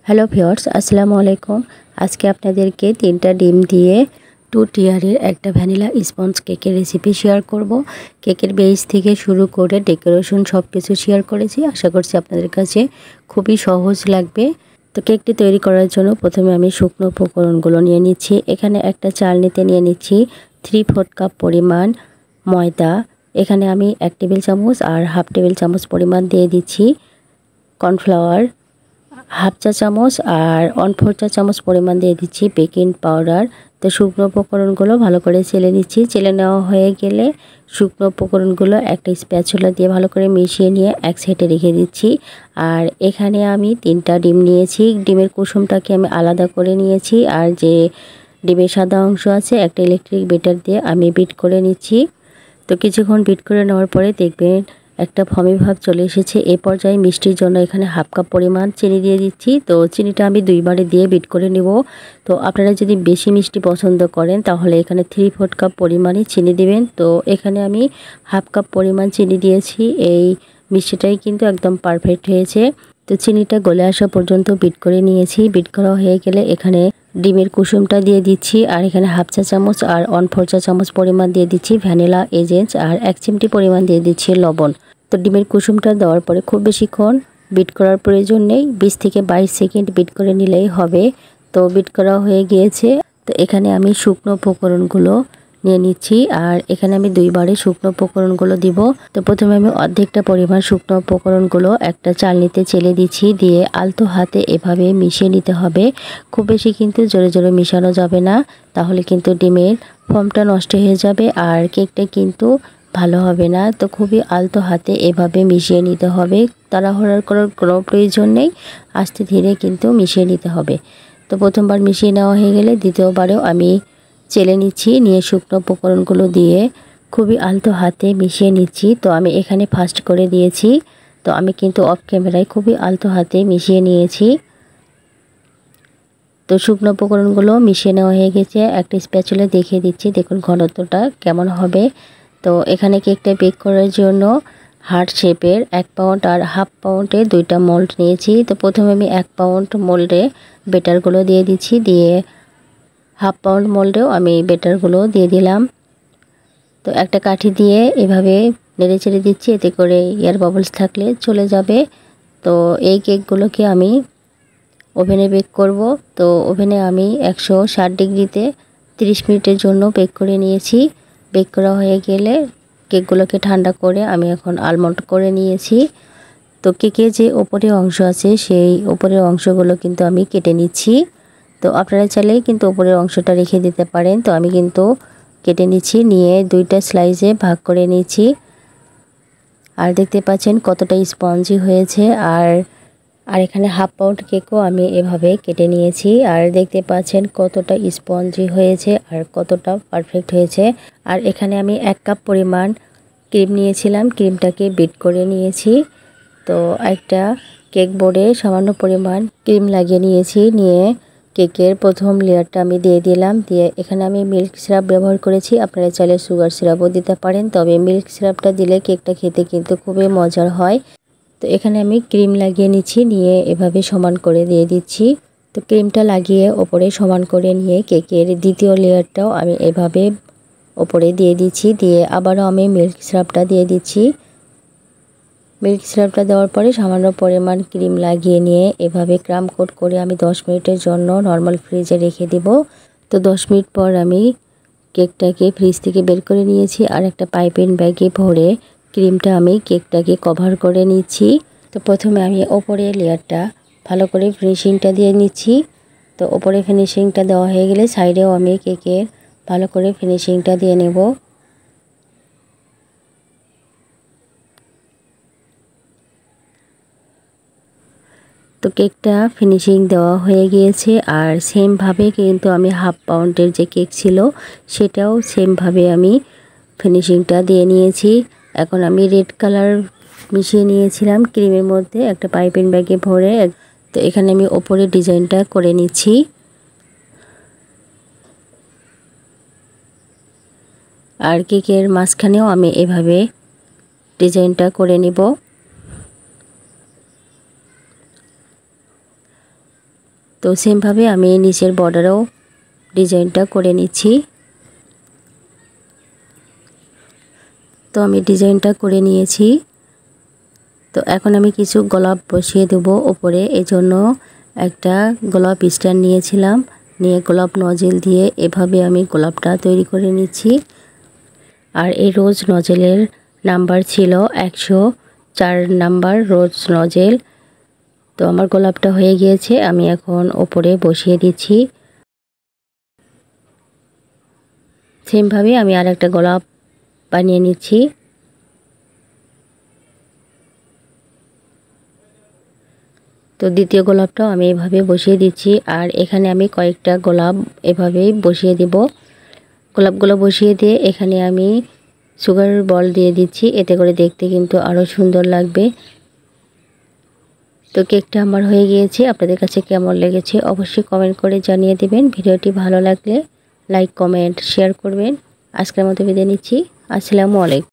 Hello viewers, আসসালামু আলাইকুম। আজকে আপনাদেরকে 3টা ডিম দিয়ে 2 টিয়ারের একটা ভ্যানিলা স্পঞ্জ কেকের রেসিপি শেয়ার করব। কেকের বেস থেকে শুরু করে ডেকোরেশন সব কিছু শেয়ার করেছি। আশা করছি আপনাদের কাছে খুবই সহজ লাগবে। তো কেকটি তৈরি করার জন্য প্রথমে আমি শুকনো উপকরণগুলো নিয়ে নিচ্ছি। এখানে একটা চালনিতে নিয়ে নিচ্ছি 3/4 কাপ পরিমাণ ময়দা। এখানে আমি 1 টেবিল চামচ আর হাফ টেবিল চামচ পরিমাণ দিয়ে দিচ্ছি কর্নফ্লাওয়ার, হাফ চা চামচ আর 1/4 চা চামচ পরিমাণ দিয়ে দিচ্ছি বেকিং পাউডার। তো শুকনো উপকরণগুলো ভালো করে চেলে নিচ্ছি। চেলে নেওয়া হয়ে গেলে শুকনো উপকরণগুলো একটা স্প্যাচুলা দিয়ে ভালো করে মিশিয়ে নিয়ে এক সাইডে রেখে দিচ্ছি। আর এখানে আমি 3টা ডিম নিয়েছি। ডিমের কুসুমটাকে আমি আলাদা করে নিয়েছি। আর যে ডিমের সাদা অংশ আছে একটা ইলেকট্রিক বিটার দিয়ে আমি বিট করে নিচ্ছি। তো কিছুক্ষণ বিট করে নেওয়ার পরে দেখবেন একটা ফমি ভাব চলে এসেছে। এই পর্যায়ে মিষ্টির জন্য এখানে হাফ কাপ পরিমাণ চিনি দিয়ে দিচ্ছি। তো চিনিটা আমি 2বারে দিয়ে বিট করে নেব। তো আপনারা যদি বেশি মিষ্টি পছন্দ করেন তাহলে এখানে 3/4 কাপ পরিমাণে চিনি দিবেন। তো এখানে আমি হাফ কাপ পরিমাণ চিনি দিয়েছি। এই মিষ্টিটাই কিন্তু একদম পারফেক্ট হয়েছে। তো চিনিটা গলে আসা পর্যন্ত বিট করে নিয়েছি। বিট করা হয়ে গেলে এখানে ডিমের কুসুমটা দিয়ে দিচ্ছি। আর এখানে হাফ চা চামচ আর 1/4 চা চামচ পরিমাণ দিয়ে দিচ্ছি ভ্যানিলা এজেন্স আর 1 চিমটি পরিমাণ দিয়ে দিচ্ছি লবণ। তো ডিমের কুসুমটা দেওয়ার পরে খুব বেশিক্ষণ বিট করার প্রয়োজন নেই, 20 থেকে 22 সেকেন্ড বিট করে নিলেই হবে। তো বিট করা হয়ে গিয়েছে। তো এখানে আমি শুকনো উপকরণগুলো নিয়ে নিচ্ছি। আর এখানে আমি 2বারে শুকনো উপকরণগুলো দিব। তো প্রথমে আমি অর্ধেকটা পরিমাণ শুকনো উপকরণগুলো একটা চালনিতে চেলে দিচ্ছি। দিয়ে আলতো হাতে এভাবে মিশিয়ে নিতে হবে। খুব বেশি কিন্তু জোরে জোরে মিশানো যাবে না, তাহলে কিন্তু ডিমের ফর্মটা নষ্ট হয়ে যাবে আর কেকটা কিন্তু ভালো হবে না। তো খুবই আলতো হাতে এভাবে মিশিয়ে নিতে হবে। তাড়াহুড়ো করার কোনো প্রয়োজন নেই, আস্তে ধীরে কিন্তু মিশিয়ে নিতে হবে। তো প্রথমবার মিশিয়ে নেওয়া হয়ে গেলে দ্বিতীয়বারেও আমি চেলে নিচ্ছি। নিয়ে শুকনো উপকরণগুলো দিয়ে খুবই আলতো হাতে মিশিয়ে নিচ্ছি। তো আমি এখানে ফার্স্ট করে দিয়েছি। তো আমি কিন্তু অফ ক্যামেরায় খুবই আলতো হাতে মিশিয়ে নিয়েছি। তো শুকনো উপকরণগুলো মিশিয়ে নেওয়া হয়ে গেছে। একটা স্প্যাচুলা দেখিয়ে দিচ্ছি, দেখুন ঘনত্বটা কেমন হবে। তো এখানে কেকটা বেক করার জন্য হার্ট শেপের 1 পাউন্ড আর হাফ পাউন্ডে 2টা মোল্ড নিয়েছি। তো প্রথমে আমি 1 পাউন্ড মোল্ডে বেটারগুলো দিয়ে দিচ্ছি। দিয়ে হাফ পাউন্ড মোল্ডেও আমি বেটারগুলো দিয়ে দিলাম। তো একটা কাঠি দিয়ে এভাবে নেড়ে চেড়ে দিচ্ছি, এতে করে এয়ার বাবলস থাকলে চলে যাবে। তো এই কেকগুলোকে আমি ওভেনে বেক করব। তো ওভেনে আমি 160 ডিগ্রিতে 30 মিনিটের জন্য বেক করে নিয়েছি। বেক করা হয়ে গেলে কেকগুলোকে ঠান্ডা করে আমি এখন আলমন্ড করে নিয়েছি। তো কেকের যে ওপরের অংশ আছে সেই ওপরের অংশগুলো কিন্তু আমি কেটে নিচ্ছি। তো আপনারা চাইলেই কিন্তু ওপরের অংশটা রেখে দিতে পারেন। তো আমি কিন্তু কেটে নিচ্ছি, নিয়ে 2টা স্লাইসে ভাগ করে নিচ্ছি। আর দেখতে পাচ্ছেন কতটা স্পঞ্জি হয়েছে। আর এখানে হাফ পাউন্ড কেকও আমি এভাবে কেটে নিয়েছি। আর দেখতে পাচ্ছেন কতটা স্পঞ্জি হয়েছে আর কতটা পারফেক্ট হয়েছে। আর এখানে আমি 1 কাপ পরিমাণ ক্রিম নিয়েছিলাম, ক্রিমটাকে বিট করে নিয়েছি। তো একটা কেক বোর্ডে সামান্য পরিমাণ ক্রিম লাগিয়ে নিয়েছি। নিয়ে কেকের প্রথম লেয়ারটা আমি দিয়ে দিলাম। দিয়ে এখানে আমি মিল্ক সিরাপ ব্যবহার করেছি, আপনারা চাইলে সুগার সিরাপও দিতে পারেন, তবে মিল্ক সিরাপটা দিলে কেকটা খেতে কিন্তু খুবই মজার হয়। তো এখানে আমি ক্রিম লাগিয়ে নিচ্ছি, নিয়ে এভাবে সমান করে দিয়ে দিচ্ছি। তো ক্রিমটা লাগিয়ে ওপরে সমান করে নিয়ে কেকের দ্বিতীয় লেয়ারটাও আমি এভাবে ওপরে দিয়ে দিচ্ছি। দিয়ে আবারও আমি মিল্ক সিরাপটা দিয়ে দিচ্ছি। মিল্ক সিরাপটা দেওয়ার পরে সামান্য পরিমাণ ক্রিম লাগিয়ে নিয়ে এভাবে ক্রাম কোট করে আমি 10 মিনিটের জন্য নর্মাল ফ্রিজে রেখে দেব। তো 10 মিনিট পর আমি কেকটাকে ফ্রিজ থেকে বের করে নিয়েছি। আর একটা পাইপিং ব্যাগে ভরে ক্রিমটা আমি কেকটাকে কভার করে নিচ্ছি। তো প্রথমে আমি ওপরে লেয়ারটা ভালো করে ফিনিশিংটা দিয়ে নিচ্ছি। তো ওপরে ফিনিশিংটা দেওয়া হয়ে গেলে সাইডেও আমি কেকের ভালো করে ফিনিশিংটা দিয়ে নেব। তো কেকটা ফিনিশিং দেওয়া হয়ে গিয়েছে। আর সেমভাবে কিন্তু আমি হাফ পাউন্ডের যে কেক ছিল সেটাও সেমভাবে আমি ফিনিশিংটা দিয়ে নিয়েছি। এখন আমি রেড কালার মিশিয়ে নিয়েছিলাম ক্রিমের মধ্যে একটা পাইপিং ব্যাগে ভরে। তো এখানে আমি ওপরে ডিজাইনটা করে নিচ্ছি। আর কেকের মাঝখানেও আমি এভাবে ডিজাইনটা করে নিব। তো সেমভাবে আমি নিচের বর্ডারেও ডিজাইনটা করে নিচ্ছি। তো আমি ডিজাইনটা করে নিয়েছি। তো এখন আমি কিছু গোলাপ বসিয়ে দেব উপরে। এজন্য একটা গোলাপ স্ট্যান্ড নিয়েছিলাম, নিয়ে গোলাপ নজেল দিয়ে এভাবে আমি গোলাপটা তৈরি করে নিচ্ছি। আর এই রোজ নজেলের নাম্বার ছিল 104 নাম্বার রোজ নজেল। তো আমার গোলাপটা হয়ে গিয়েছে, আমি এখন ওপরে বসিয়ে দিচ্ছি। সেমভাবে আমি আরেকটা গোলাপ বানিয়ে নিচ্ছি। তো দ্বিতীয় গোলাপটাও আমি এভাবে বসিয়ে দিচ্ছি। আর এখানে আমি কয়েকটা গোলাপ এভাবেই বসিয়ে দেব। গোলাপগুলো বসিয়ে দিয়ে এখানে আমি সুগার বল দিয়ে দিচ্ছি, এতে করে দেখতে কিন্তু আরও সুন্দর লাগবে। তো কেকটা আমার হয়ে গিয়েছে। আপনাদের কাছে কেমন লেগেছে অবশ্যই কমেন্ট করে জানিয়ে দেবেন। ভিডিওটি ভালো লাগলে লাইক কমেন্ট শেয়ার করবেন। আজকের মতো বিদায় নিচ্ছি। আসসালামু আলাইকুম।